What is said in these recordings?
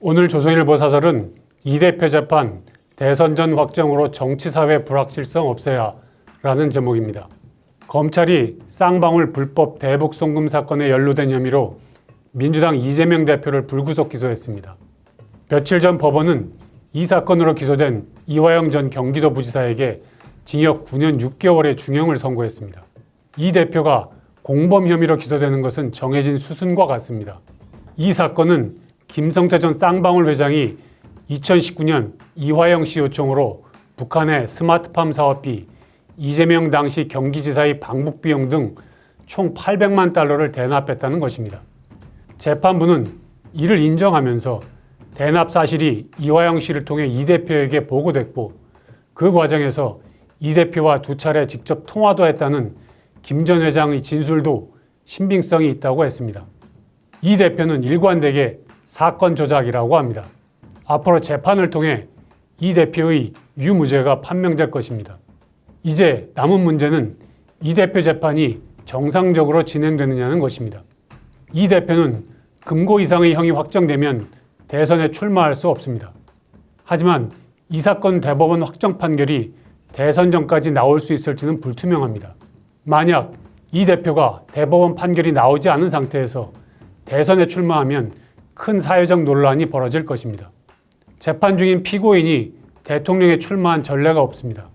오늘 조선일보 사설은 이 대표 재판 대선 전 확정으로 정치사회 불확실성 없애야 라는 제목입니다. 검찰이 쌍방울 불법 대북 송금 사건에 연루된 혐의로 민주당 이재명 대표를 불구속 기소했습니다. 며칠 전 법원은 이 사건으로 기소된 이화영 전 경기도부지사에게 징역 9년 6개월의 중형을 선고했습니다. 이 대표가 공범 혐의로 기소되는 것은 정해진 수순과 같습니다. 이 사건은 김성태 전 쌍방울 회장이 2019년 이화영 씨 요청으로 북한의 스마트팜 사업비, 이재명 당시 경기지사의 방북 비용 등 총 800만 달러를 대납했다는 것입니다. 재판부는 이를 인정하면서 대납 사실이 이화영 씨를 통해 이 대표에게 보고됐고 그 과정에서 이 대표와 두 차례 직접 통화도 했다는 김 전 회장의 진술도 신빙성이 있다고 했습니다. 이 대표는 일관되게 사건 조작이라고 합니다. 앞으로 재판을 통해 이 대표의 유무죄가 판명될 것입니다. 이제 남은 문제는 이 대표 재판이 정상적으로 진행되느냐는 것입니다. 이 대표는 금고 이상의 형이 확정되면 대선에 출마할 수 없습니다. 하지만 이 사건 대법원 확정 판결이 대선 전까지 나올 수 있을지는 불투명합니다. 만약 이 대표가 대법원 판결이 나오지 않은 상태에서 대선에 출마하면 큰 사회적 논란이 벌어질 것입니다. 재판 중인 피고인이 대통령에 출마한 전례가 없습니다.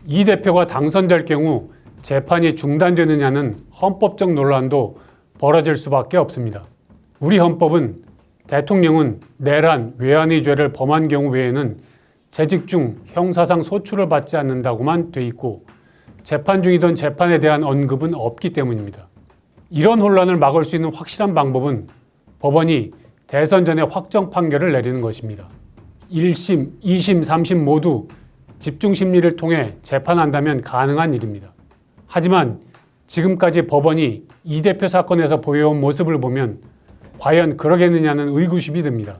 이 대표가 당선될 경우 재판이 중단되느냐는 헌법적 논란도 벌어질 수밖에 없습니다. 우리 헌법은 대통령은 내란, 외환의 죄를 범한 경우 외에는 재직 중 형사상 소출을 받지 않는다고만 돼 있고 재판 중이던 재판에 대한 언급은 없기 때문입니다. 이런 혼란을 막을 수 있는 확실한 방법은 법원이 대선 전에 확정 판결을 내리는 것입니다. 1심, 2심, 3심 모두 집중 심리를 통해 재판한다면 가능한 일입니다. 하지만 지금까지 법원이 이 대표 사건에서 보여온 모습을 보면 과연 그러겠느냐는 의구심이 듭니다.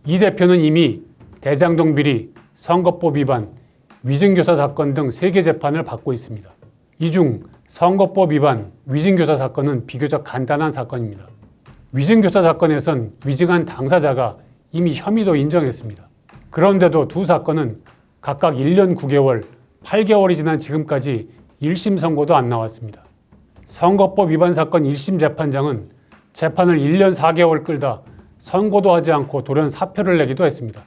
이 대표는 이미 대장동 비리, 선거법 위반, 위증교사 사건 등 3개 재판을 받고 있습니다. 이 중 선거법 위반, 위증교사 사건은 비교적 간단한 사건입니다. 위증교사 사건에선 위증한 당사자가 이미 혐의도 인정했습니다. 그런데도 두 사건은 각각 1년 9개월, 8개월이 지난 지금까지 1심 선고도 안 나왔습니다. 선거법 위반 사건 1심 재판장은 재판을 1년 4개월 끌다 선고도 하지 않고 돌연 사표를 내기도 했습니다.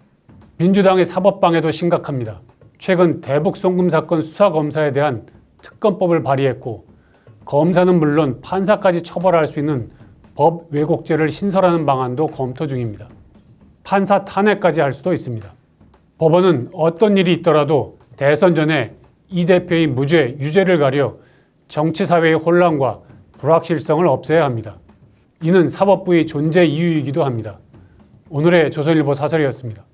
민주당의 사법방해도 심각합니다. 최근 대북 송금 사건 수사검사에 대한 특검법을 발의했고 검사는 물론 판사까지 처벌할 수 있는 법 왜곡죄를 신설하는 방안도 검토 중입니다. 판사 탄핵까지 할 수도 있습니다. 법원은 어떤 일이 있더라도 대선 전에 이 대표의 무죄, 유죄를 가려 정치사회의 혼란과 불확실성을 없애야 합니다. 이는 사법부의 존재 이유이기도 합니다. 오늘의 조선일보 사설이었습니다.